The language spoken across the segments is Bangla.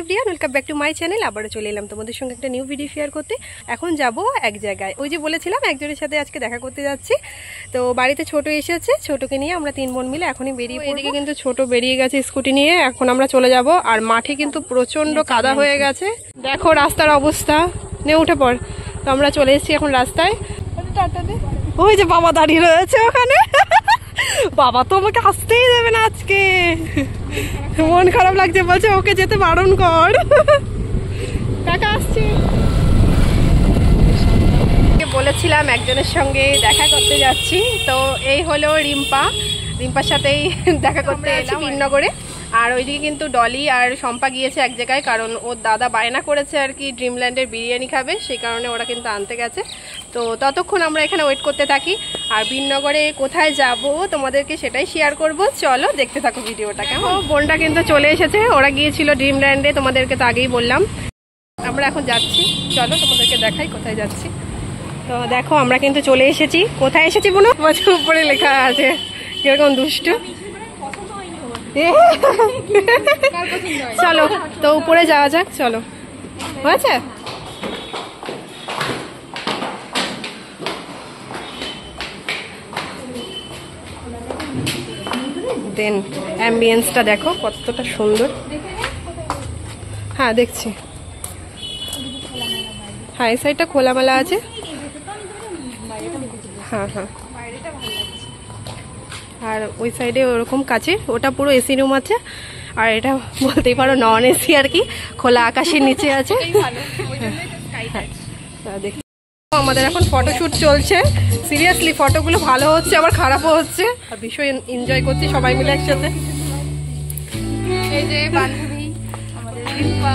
Everyone, welcome back to my channel. আবারও চলে এলাম তোমাদের সঙ্গে একটা নিউ ভিডিও শেয়ার করতে। এখন যাব এক জায়গায়, ওই যে বলেছিলাম একজনের সাথে আজকে দেখা করতে যাচ্ছি। তো বাড়িতে ছোট এসেছে, ছোটকে নিয়ে আমরা 3 বোন মিলে এখনই বেরিয়ে পড়ব। এদিকে কিন্তু ছোট বেরিয়ে গেছে স্কুটি নিয়ে, এখন আমরা চলে যাব। আর মাঠে কিন্তু প্রচন্ড কাদা হয়ে গেছে, দেখো রাস্তার অবস্থা। নে উঠে পড়। তো আমরা চলে এসেছি এখন রাস্তায়। ওই যে বাবা দাঁড়িয়ে রয়েছে ওখানে। বাবা তো আমাকে আসতেই দেবে না আজকে, মন খারাপ লাগছে, বলছে ওকে যেতে বারণ কর। কাকা আসছে, বলেছিলাম একজনের সঙ্গে দেখা করতে যাচ্ছি। তো এই হলো রিম্পার সাথেই দেখা করতে এলাম বিননগরে। আর ওইদিকে কিন্তু ডলি আর শম্পা গিয়েছে এক জায়গায়, কারণ ওর দাদা বায়না করেছে আর কি ড্রিমল্যান্ডের বিরিয়ানি খাবে, সেই কারণে ওরা কিন্তু আনতে গেছে। তো ততক্ষণ আমরা এখানে ওয়েট করতে থাকি। আর বিননগরে কোথায় যাব তোমাদেরকে সেটাই শেয়ার করব, চলো দেখতে থাকো ভিডিওটা। কেমন বোনটা কিন্তু চলে এসেছে, ওরা গিয়েছিল ড্রিমল্যান্ডে, তোমাদেরকে তো আগেই বললাম। আমরা এখন যাচ্ছি, চলো তোমাদেরকে দেখাই কোথায় যাচ্ছি। তো দেখো আমরা কিন্তু চলে এসেছি। কোথায় এসেছি বোনো? উপরে লেখা আছে, কিরকম দুষ্টু। চলো তো উপরে যাওয়া যাক, চলো। হয়েছে দেন অ্যাম্বিয়েন্সটা দেখো কতটা সুন্দর। হ্যাঁ দেখছি, হ্যাঁ এই সাইডটা খোলামেলা আছে। হ্যাঁ হ্যাঁ, আর ওই সাইডে ওরকম কাছে ওটা পুরো এসি রুম আছে। আর এটা বলতেই পারো নন এসি আর কি, খোলা আকাশের নিচে আছে। আমাদের এখন ফটোশুট চলছে, সিরিয়াসলি ফটোগুলো ভালো হচ্ছে আবার খারাপও হচ্ছে, আর ভীষণ এনজয় করছি সবাই মিলে একসাথে। এই যে বান্ধবী আমাদের রিম্পা,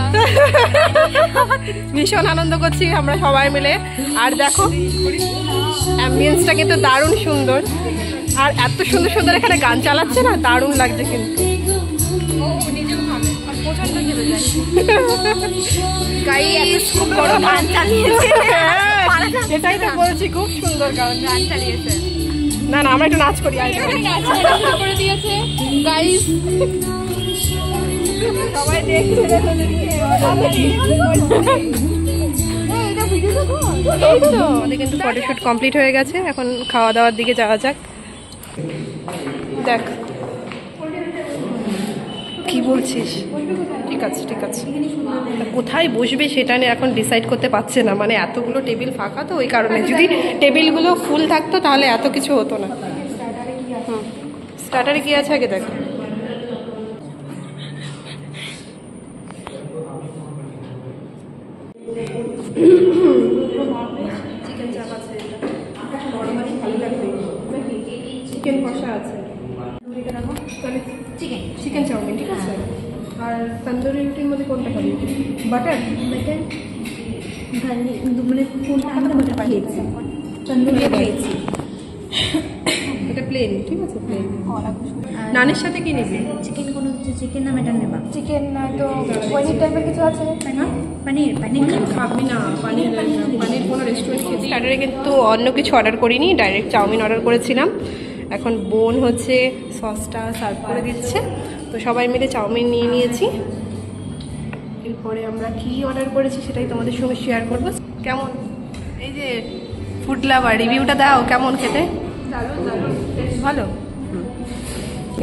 ভীষণ আনন্দ করছি আমরা সবাই মিলে। আর দেখো অ্যাম্বিয়েন্সটা কিন্তু দারুণ সুন্দর, আর এত সুন্দর সুন্দর এখানে গান চালাচ্ছে না, দারুণ লাগছে কিন্তু। এটাই তো বলছি, খুব সুন্দর গান চালিয়েছে। না না আমরা একটু নাচ করি, করে দিয়েছে গাইস, সবাই দেখছে। আমাদের কিন্তু ফটোশুট কমপ্লিট হয়ে গেছে, এখন খাওয়া দাওয়ার দিকে যাওয়া যাক। দেখ কি বলছিস? ঠিক আছে ঠিক আছে, কোথায় বসবে সেটা নিয়ে এখন ডিসাইড করতে পারছে না, মানে এতগুলো টেবিল ফাঁকা, তো ওই কারণে। যদি টেবিলগুলো ফুল থাকতো তাহলে এত কিছু হতো না। স্টার্টারে কি আছে আগে দেখ। চিকেন চাপ আছে, নরমালি ভালো লাগবে। চিকেন কষা আছে, চিকেন চাউমিন ঠিক আছে। আর তন্দুরি রুটির মধ্যে কোনটা খাবি? বাটার মানে কোনটা আমরা খেয়েছি, তন্দুরি খেয়েছি। এটা প্লেন ঠিক আছে, প্লেন। নানের সাথে কি নেবে? চিকেন কোনো চিকেন না মেটন নেবা? চিকেন না তো পনির টাইপের কিছু আছে না? পনির খাবি না? পানির কোনো রেস্টুরেন্ট খেতে। স্টার্টারে কিন্তু অন্য কিছু অর্ডার করিনি, ডাইরেক্ট চাউমিন অর্ডার করেছিলাম। এখন বোন হচ্ছে সসটা সার্ভ করে দিচ্ছে, তো সবাই মিলে চাউমিন নিয়ে নিয়েছি। এরপরে আমরা কি অর্ডার করেছি সেটাই তোমাদের সঙ্গে শেয়ার করবো। কেমন এই যে ফুড লাভার, রিভিউটা দাও, কেমন খেতে? ভালো।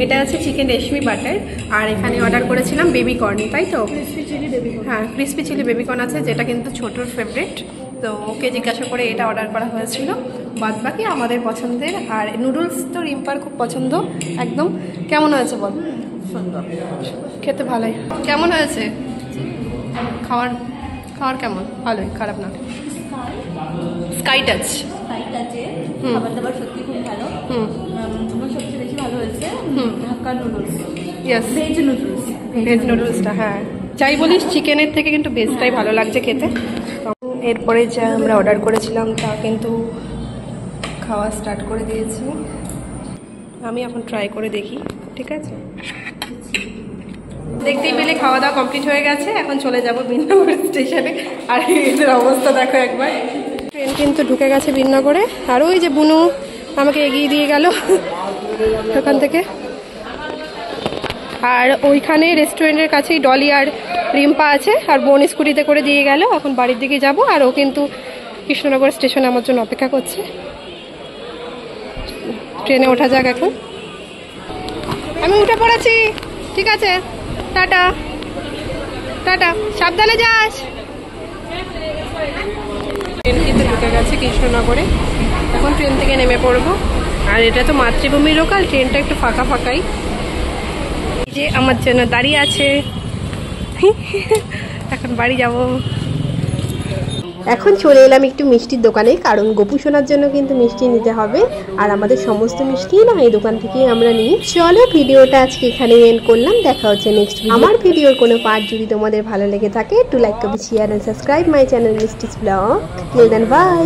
এটা আছে চিকেন রেশমি বাটার, আর এখানে অর্ডার করেছিলাম বেবি কর্ন, তাই তো? হ্যাঁ ক্রিসপি চিলি বেবি কর্ন আছে, যেটা কিন্তু ছোটোর ফেভারিট। তো ওকে জিজ্ঞাসা করে এটা অর্ডার করা হয়েছিল, বাদ বাকি আমাদের পছন্দের। আর নুডলস তো রিম্পার খুব পছন্দ একদম। কেমন হয়েছে বল? সুন্দর, খেতে ভালোই। কেমন হয়েছে খাওয়ার? কেমন? ভালোই, খারাপ না। স্কাই টাচ খাবার দাবার সত্যি খুব ভালো। আমার সবচেয়ে বেশি ভালো হয়েছে ঢাকা নুডলস। ইয়েস, ভেজ নুডলসটা। হ্যাঁ যাই বলিস, চিকেনের থেকে কিন্তু ভেজটাই ভালো লাগছে খেতে। এরপরে যা আমরা অর্ডার করেছিলাম তা কিন্তু খাওয়া স্টার্ট করে দিয়েছি। আমি এখন ট্রাই করে দেখি, ঠিক আছে? দেখতেই পেলে খাওয়া দাওয়া কমপ্লিট হয়ে গেছে, এখন চলে যাব বিননগর স্টেশনে। আর এদের অবস্থা দেখো একবার। ট্রেন কিন্তু ঢুকে গেছে বিননগরে, আর ওই যে বুনু আমাকে এগিয়ে দিয়ে গেল ওখান থেকে। আর ওইখানে রেস্টুরেন্টের কাছেই ডলি আর রিম্পা আছে আর বোন স্কুটিতে করে দিয়ে গেল। এখন বাড়ির দিকে যাব, আর ও কিন্তু কৃষ্ণনগর স্টেশনে আমার জন্য অপেক্ষা করছে। ট্রেনে ওঠা যাক এখন। আমি উঠে পড়েছি, ঠিক আছে, টাটা টাটা, সাবধানে যাস। ট্রেন কিন্তু ঢুকে গেছে কৃষ্ণনগরে, এখন ট্রেন থেকে নেমে পড়বো। আর এটা তো মাতৃভূমি লোকাল, ট্রেনটা একটু ফাঁকা ফাঁকাই। এই যে আমার জন্য দাঁড়িয়ে আছে, এখন বাড়ি যাব। এখন চলে এলাম একটু মিষ্টির দোকানে, কারণ গপু সোনার জন্য কিন্তু মিষ্টি নিতে হবে। আর আমাদের সমস্ত মিষ্টি না এই দোকান থেকেই আমরা নিই। চলো ভিডিওটা আজকে এখানে এন্ড করলাম, দেখা হচ্ছে নেক্সট ভিডিও। আমার ভিডিওর কোনো পার্ট যদি তোমাদের ভালো লেগে থাকে, একটু like, comment, share and subscribe my channel Mishti's blog. Till then by.